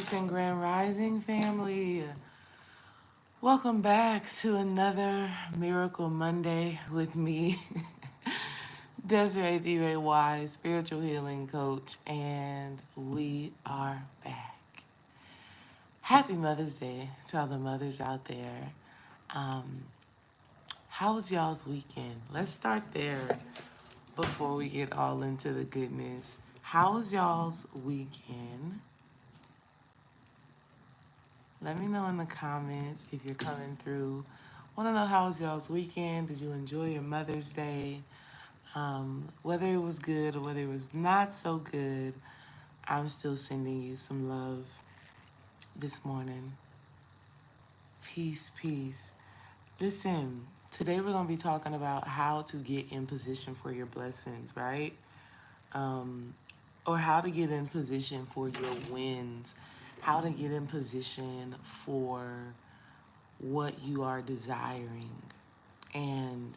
Peace and Grand Rising family. Welcome back to another Miracle Monday with me, Desiree D. Ray Wise, spiritual healing coach, and we are back. Happy Mother's Day to all the mothers out there. How was y'all's weekend? Let's start there before we get all into the goodness. How was y'all's weekend? Let me know in the comments if you're coming through. Want to know how was y'all's weekend? Did you enjoy your Mother's Day? Whether it was good or whether it was not so good, I'm still sending you some love this morning. Peace, peace. Listen, today we're going to be talking about how to get in position for your blessings, right? Or how to get in position for your wins, how to get in position for what you are desiring. And,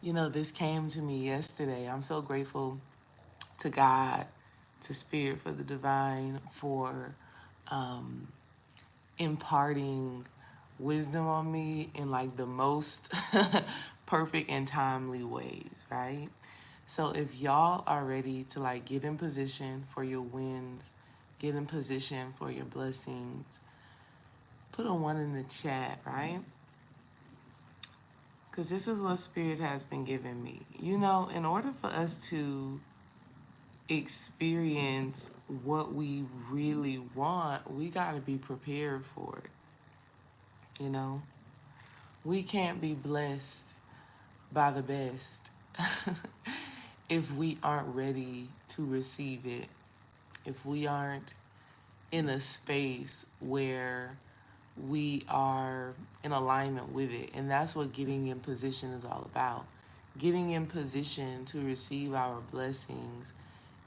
this came to me yesterday. I'm so grateful to God, to Spirit, for the divine, for imparting wisdom on me in like the most perfect and timely ways, right? So if y'all are ready to like get in position for your wins, get in position for your blessings, put a 1 in the chat, right? Because this is what Spirit has been giving me. In order for us to experience what we really want, we got to be prepared for it. We can't be blessed by the best if we aren't ready to receive it, if we aren't in a space where we are in alignment with it. And that's what getting in position is all about. Getting in position to receive our blessings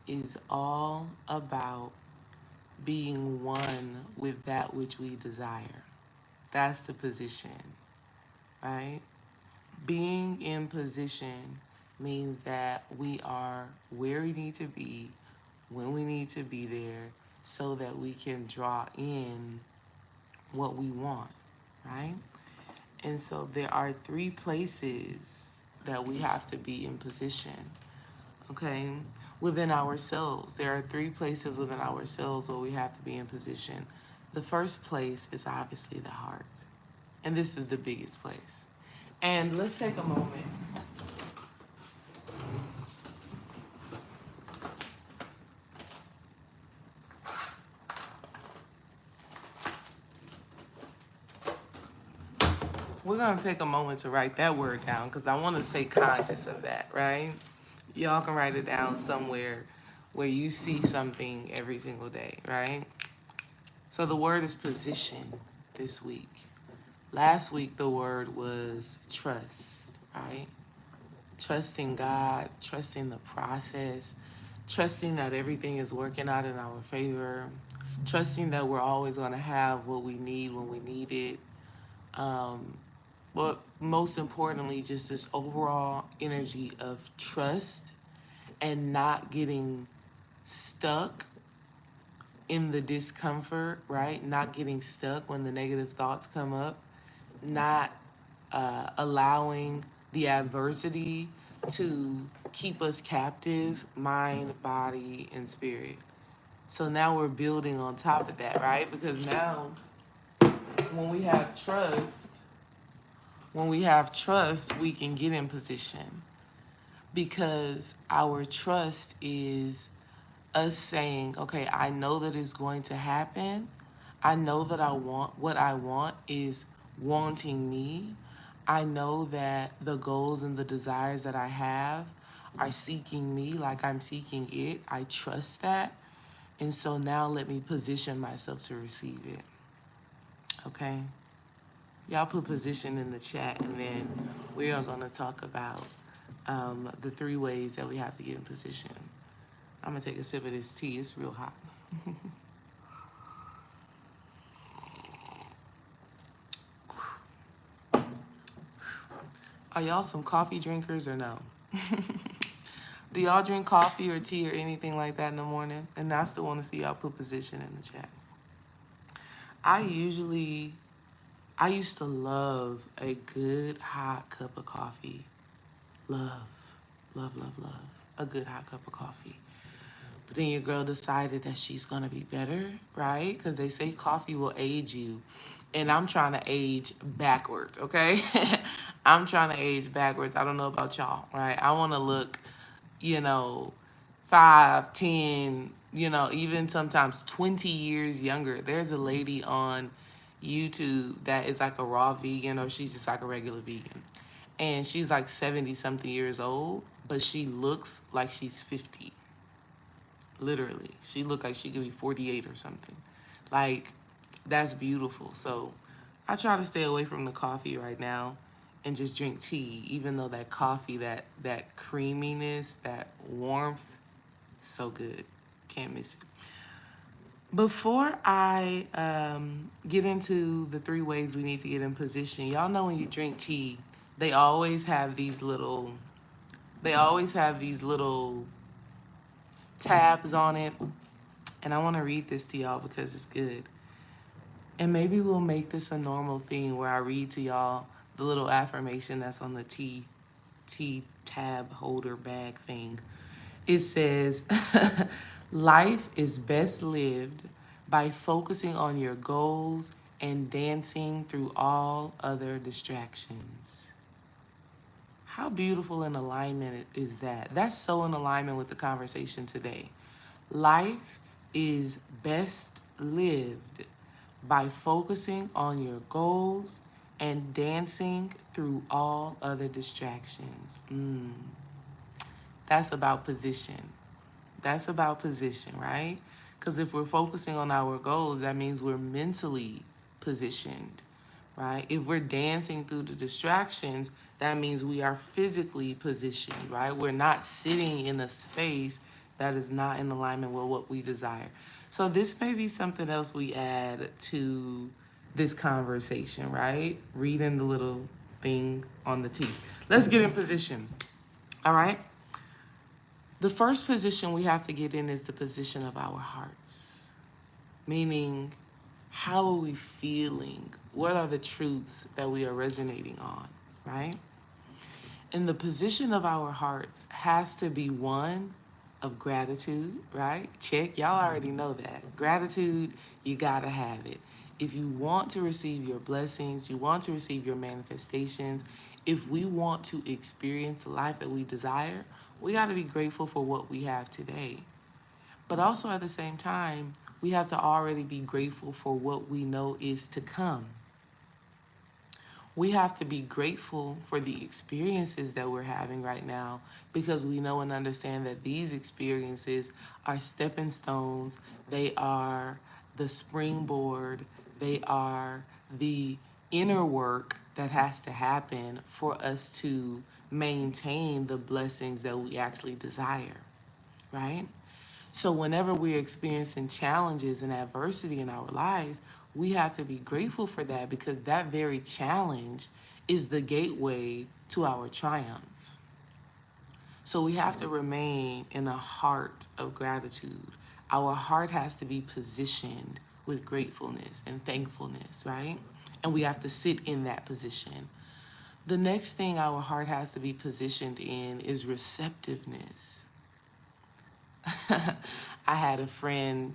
is all about being one with that which we desire. That's the position, right? Being in position means that we are where we need to be, when we need to be there, so that we can draw in what we want, right? And so there are 3 places that we have to be in position, okay? Within ourselves, there are 3 places within ourselves where we have to be in position. The first place is obviously the heart, and this is the biggest place. And let's take a moment. We're going to take a moment to write that word down because I want to stay conscious of that, right? Y'all can write it down somewhere where you see something every single day, right? So the word is position this week. Last week, the word was trust, right? Trusting God, trusting the process, trusting that everything is working out in our favor, trusting that we're always going to have what we need when we need it. But most importantly, just this overall energy of trust and not getting stuck in the discomfort, right? Not getting stuck when the negative thoughts come up, not allowing the adversity to keep us captive, mind, body, and spirit. So now we're building on top of that, right? Because now when we have trust, we can get in position. Because our trust is us saying, okay, I know that it's going to happen. I know that what I want is wanting me. I know that the goals and the desires that I have are seeking me like I'm seeking it. I trust that. And so now let me position myself to receive it. Okay? Y'all put position in the chat, and then we are going to talk about the 3 ways that we have to get in position. I'm going to take a sip of this tea. It's real hot. Are y'all some coffee drinkers or no? Do y'all drink coffee or tea or anything like that in the morning? And I still want to see y'all put position in the chat. I usually, I used to love a good hot cup of coffee. Love, love a good hot cup of coffee. But then your girl decided that she's gonna be better, right? Because they say coffee will age you. And I'm trying to age backwards, okay? I'm trying to age backwards. I don't know about y'all, right? I wanna look, you know, 5, 10, even sometimes 20 years younger. There's a lady on YouTube that is like a raw vegan, or she's just like a regular vegan. And she's like 70 something years old, but she looks like she's 50. Literally. She looked like she could be 48 or something. Like, that's beautiful. So I try to stay away from the coffee right now and just drink tea, even though that coffee, that creaminess, that warmth, so good. Can't miss it. Before I get into the 3 ways we need to get in position, y'all know when you drink tea, they always have these little, tabs on it. And I want to read this to y'all because it's good. And maybe we'll make this a normal thing where I read to y'all the little affirmation that's on the tea tab holder bag thing. It says, life is best lived by focusing on your goals and dancing through all other distractions. How beautiful an alignment is that? That's so in alignment with the conversation today. Life is best lived by focusing on your goals and dancing through all other distractions. That's about position. That's about position, right? Because if we're focusing on our goals, that means we're mentally positioned, right? If we're dancing through the distractions, that means we are physically positioned, right? We're not sitting in a space that is not in alignment with what we desire. So this may be something else we add to this conversation, right? Reading the little thing on the tea. Let's get in position, all right? The first position we have to get in is the position of our hearts, meaning how are we feeling? What are the truths that we are resonating on, right? And the position of our hearts has to be one of gratitude, right? Check, y'all already know that. Gratitude, you gotta have it. If you want to receive your blessings, you want to receive your manifestations, if we want to experience the life that we desire, we gotta be grateful for what we have today. But also at the same time, we have to already be grateful for what we know is to come. We have to be grateful for the experiences that we're having right now because we know and understand that these experiences are stepping stones. They are the springboard. They are the inner work that has to happen for us to maintain the blessings that we actually desire, right? So whenever we're experiencing challenges and adversity in our lives, we have to be grateful for that because that very challenge is the gateway to our triumph. So we have to remain in a heart of gratitude. Our heart has to be positioned with gratefulness and thankfulness, right? And we have to sit in that position. The next thing our heart has to be positioned in is receptiveness. I had a friend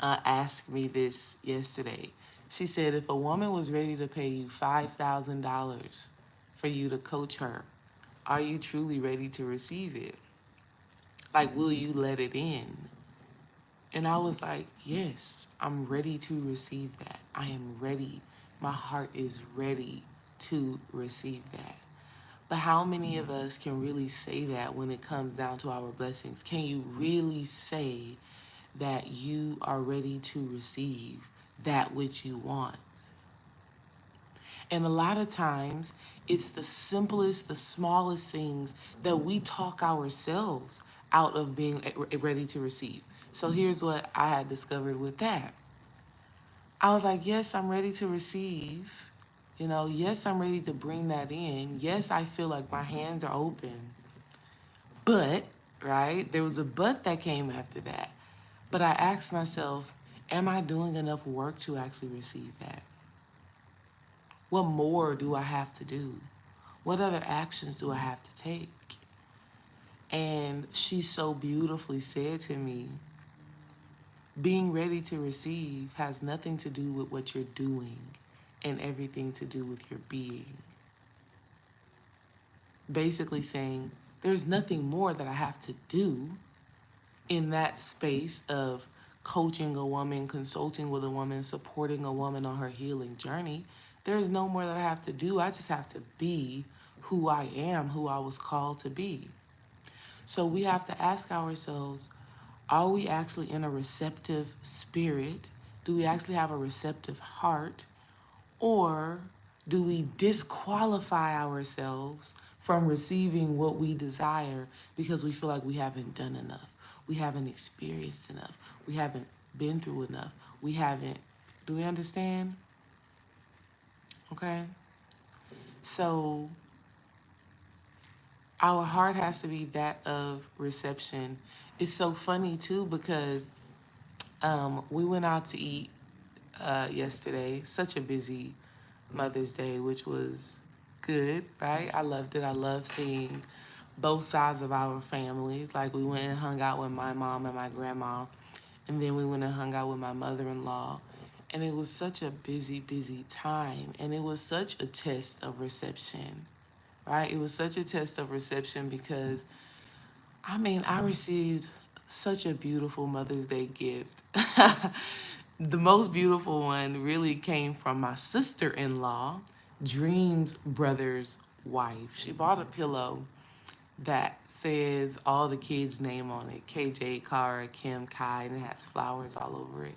ask me this yesterday. She said, if a woman was ready to pay you $5,000 for you to coach her, are you truly ready to receive it? Like, will you let it in? And I was like, yes, I'm ready to receive that. I am ready. My heart is ready to receive that. But how many of us can really say that when it comes down to our blessings? Can you really say that you are ready to receive that which you want? And a lot of times, it's the simplest, the smallest things that we talk ourselves out of being ready to receive. So here's what I had discovered with that. I was like, yes, I'm ready to receive. Yes, I'm ready to bring that in. Yes, I feel like my hands are open. But, right, there was a but that came after that. But I asked myself, Am I doing enough work to actually receive that? What more do I have to do? What other actions do I have to take? And she so beautifully said to me, being ready to receive has nothing to do with what you're doing and everything to do with your being. Basically saying, there's nothing more that I have to do in that space of coaching a woman, consulting with a woman, supporting a woman on her healing journey. There's no more that I have to do. I just have to be who I am, who I was called to be. So we have to ask ourselves, are we actually in a receptive spirit? Do we actually have a receptive heart? Or do we disqualify ourselves from receiving what we desire because we feel like we haven't done enough? We haven't experienced enough. We haven't been through enough. We haven't. Do we understand? Okay. So our heart has to be that of reception. It's so funny too because we went out to eat yesterday. Such a busy Mother's Day, which was good, right? I loved it. I love seeing both sides of our families. Like we went and hung out with my mom and my grandma, and then we went and hung out with my mother-in-law. And it was such a busy, busy time. And it was such a test of reception, right? It was such a test of reception because, I mean, I received such a beautiful Mother's Day gift. The most beautiful one really came from my sister-in-law, Dream's brother's wife. She bought a pillow that says all the kids' name on it, KJ, Kara, Kim, Kai, and it has flowers all over it.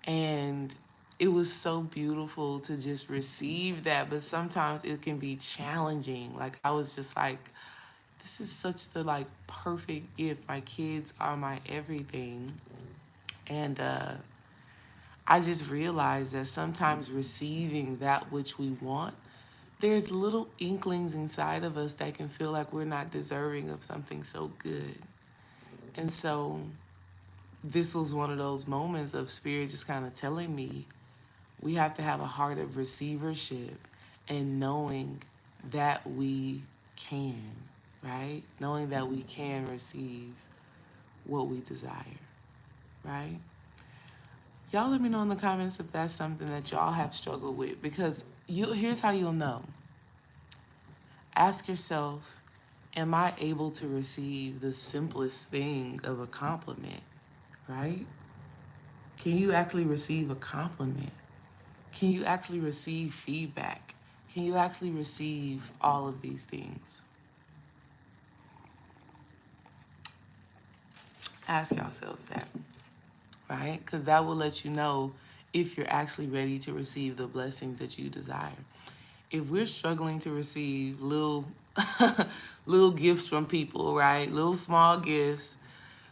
And it was so beautiful to just receive that, but sometimes it can be challenging. Like I was just like, this is such the like perfect gift. My kids are my everything. And I just realized that sometimes receiving that which we want, there's little inklings inside of us that can feel like we're not deserving of something so good. And so this was one of those moments of Spirit just kind of telling me we have to have a heart of receivership and knowing that we can, right? Knowing that we can receive what we desire, right? Y'all let me know in the comments if that's something that y'all have struggled with, because here's how you'll know. Ask yourself, am I able to receive the simplest thing of a compliment, right? Can you actually receive a compliment? Can you actually receive feedback? Can you actually receive all of these things? Ask yourselves that, right? Because that will let you know if you're actually ready to receive the blessings that you desire. If we're struggling to receive little little gifts from people, right? Little small gifts,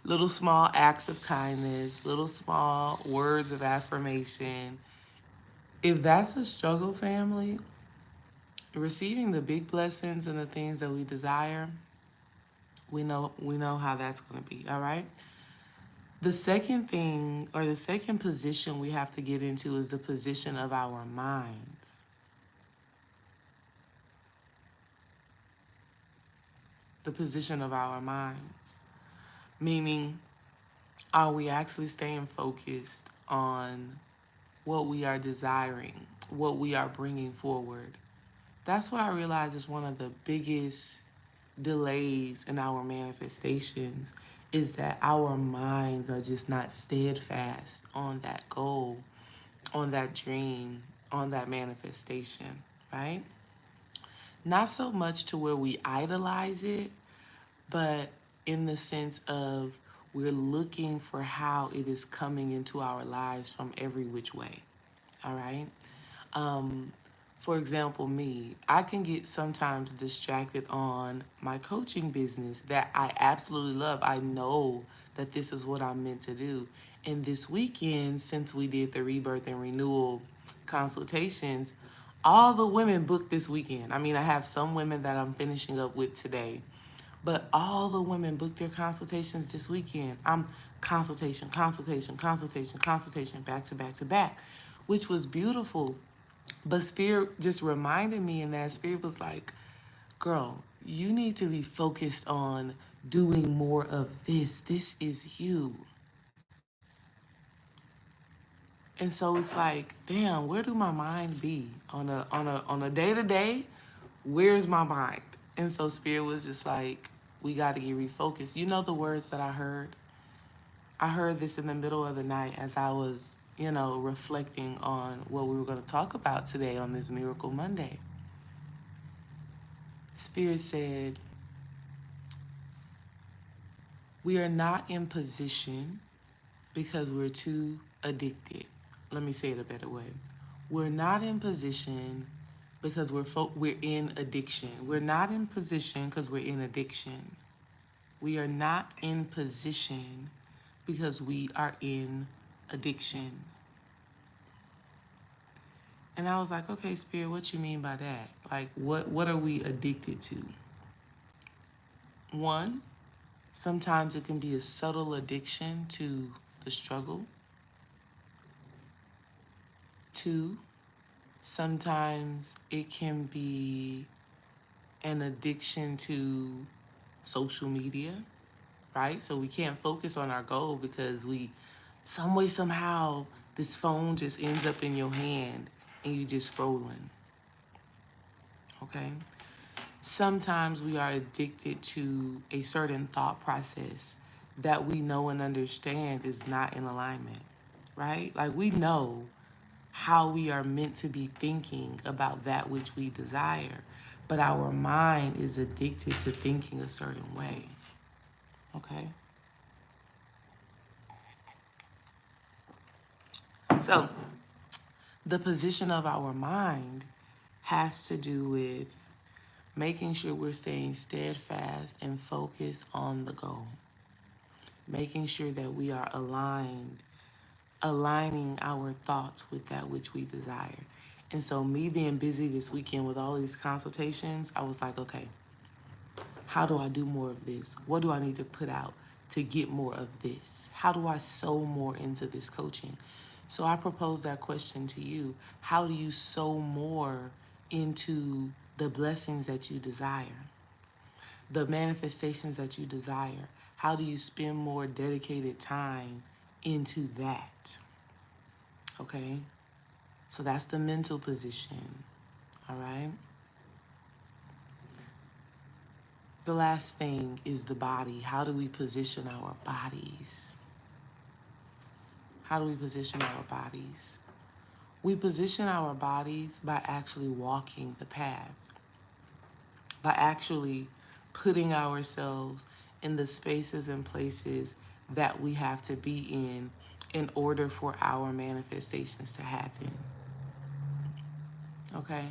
little small acts of kindness, little small words of affirmation. If that's a struggle, family, receiving the big blessings and the things that we desire, we know how that's going to be, all right? The second thing, or the second position we have to get into, is the position of our minds. The position of our minds. Meaning, are we actually staying focused on what we are desiring, what we are bringing forward? That's what I realize is one of the biggest delays in our manifestations, is that our minds are just not steadfast on that goal, on that dream, on that manifestation, right? Not so much to where we idolize it, but in the sense of we're looking for how it is coming into our lives from every which way, all right? For example, me, I can get sometimes distracted on my coaching business that I absolutely love. I know that this is what I'm meant to do. And this weekend, since we did the rebirth and renewal consultations, all the women booked this weekend. I mean, I have some women that I'm finishing up with today, But all the women booked their consultations this weekend. I'm consultation, consultation, consultation, consultation, back to back to back, which was beautiful. But Spirit just reminded me, and that Spirit was like, girl, you need to be focused on doing more of this. This is you. And so it's like, damn, where do my mind be on a day to day? Where's my mind? And so Spirit was just like, we got to get refocused. You know the words that I heard? I heard this in the middle of the night as I was, reflecting on what we were going to talk about today on this Miracle Monday. Spirit said, we are not in position because we're too addicted. Let me say it a better way. We're not in position because we're in addiction. We're not in position because we're in addiction. We are not in position because we are in addiction. And I was like, okay, Spirit, what you mean by that? Like, what are we addicted to? One, sometimes it can be a subtle addiction to the struggle. Two, sometimes it can be an addiction to social media, right? So we can't focus on our goal because some way, somehow, this phone just ends up in your hand and you just scrolling, okay? Sometimes we are addicted to a certain thought process that we know and understand is not in alignment, right? Like we know how we are meant to be thinking about that which we desire, but our mind is addicted to thinking a certain way, okay? So the position of our mind has to do with making sure we're staying steadfast and focused on the goal, making sure that we are aligning our thoughts with that which we desire. And so me being busy this weekend with all these consultations, I was like, okay, how do I do more of this? What do I need to put out to get more of this? How do I sow more into this coaching? So I propose that question to you. How do you sow more into the blessings that you desire, the manifestations that you desire? How do you spend more dedicated time into that? Okay? So that's the mental position. All right? The last thing is the body. How do we position our bodies? How do we position our bodies? We position our bodies by actually walking the path, by actually putting ourselves in the spaces and places that we have to be in order for our manifestations to happen. Okay?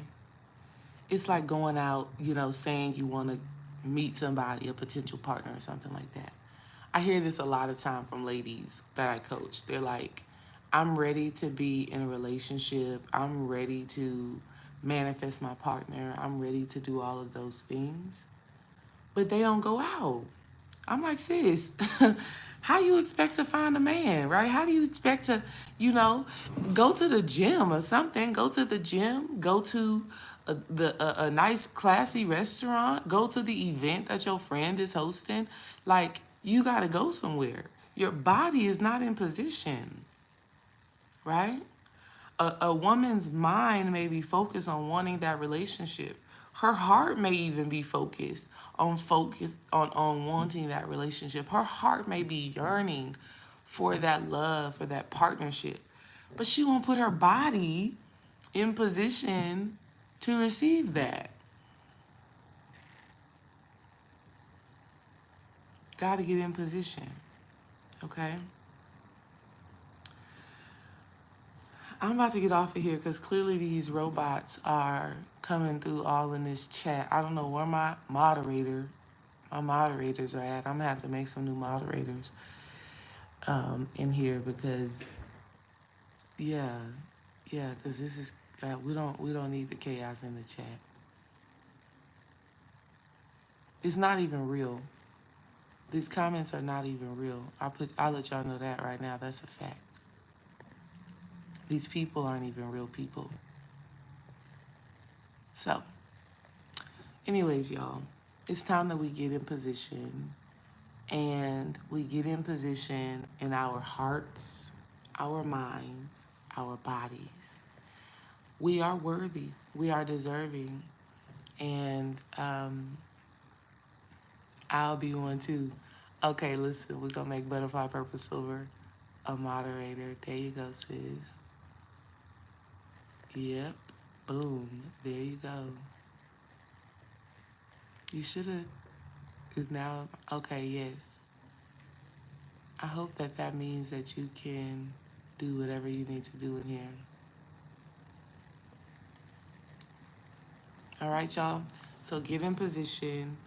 It's like going out, saying you want to meet somebody, a potential partner or something like that. I hear this a lot of time from ladies that I coach. They're like, I'm ready to be in a relationship. I'm ready to manifest my partner. I'm ready to do all of those things. But they don't go out. I'm like, sis, how you expect to find a man, right? How do you expect to, go to the gym or something? Go to the gym, go to a nice classy restaurant, go to the event that your friend is hosting. Like, you got to go somewhere. Your body is not in position, right? A woman's mind may be focused on wanting that relationship. Her heart may even be focused on wanting that relationship. Her heart may be yearning for that love, for that partnership. But she won't put her body in position to receive that. Got to get in position, okay? I'm about to get off of here because clearly these robots are coming through all in this chat. I don't know where my moderators are at. I'm gonna have to make some new moderators in here because because this is we don't need the chaos in the chat. It's not even real. These comments are not even real. I'll let y'all know that right now. That's a fact. These people aren't even real people. So, anyways, y'all, it's time that we get in position, and we get in position in our hearts, our minds, our bodies. We are worthy. We are deserving. And I'll be one too. Okay, listen, we're gonna make Butterfly Purple Silver a moderator. There you go, sis. Yep. Boom. There you go. You should have. Is now okay? Yes. I hope that that means that you can do whatever you need to do in here. All right, y'all. So get in position.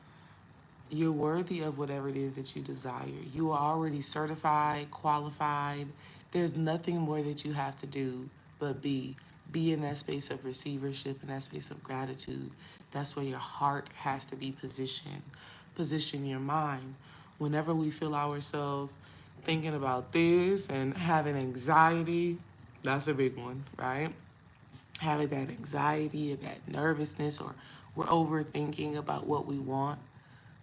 You're worthy of whatever it is that you desire. You are already certified, qualified. There's nothing more that you have to do but be. Be in that space of receivership, in that space of gratitude. That's where your heart has to be positioned. Position your mind. Whenever we feel ourselves thinking about this and having anxiety, that's a big one, right? Having that anxiety or that nervousness, or we're overthinking about what we want,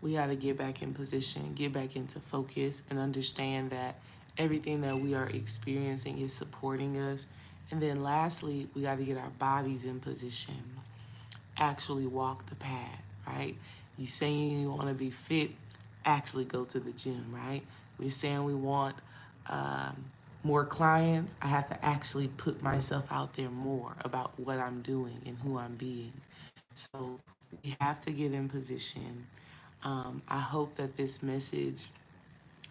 we got to get back in position, get back into focus, and understand that everything that we are experiencing is supporting us. And then lastly, we got to get our bodies in position, actually walk the path, right? You saying you want to be fit, actually go to the gym, right? We're saying we want more clients. I have to actually put myself out there more about what I'm doing and who I'm being. So we have to get in position. I hope that this message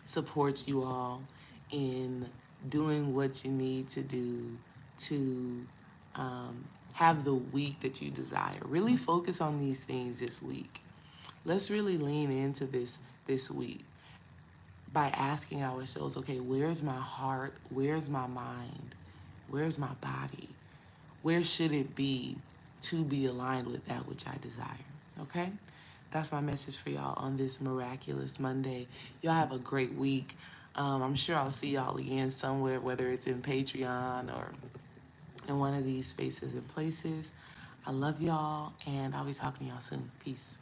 supports you all in doing what you need to do to have the week that you desire. Really focus on these things this week. Let's really lean into this week by asking ourselves, okay, where's my heart? Where's my mind? Where's my body? Where should it be to be aligned with that which I desire? Okay? That's my message for y'all on this miraculous Monday. Y'all have a great week. I'm sure I'll see y'all again somewhere, whether it's in Patreon or in one of these spaces and places. I love y'all, and I'll be talking to y'all soon. Peace.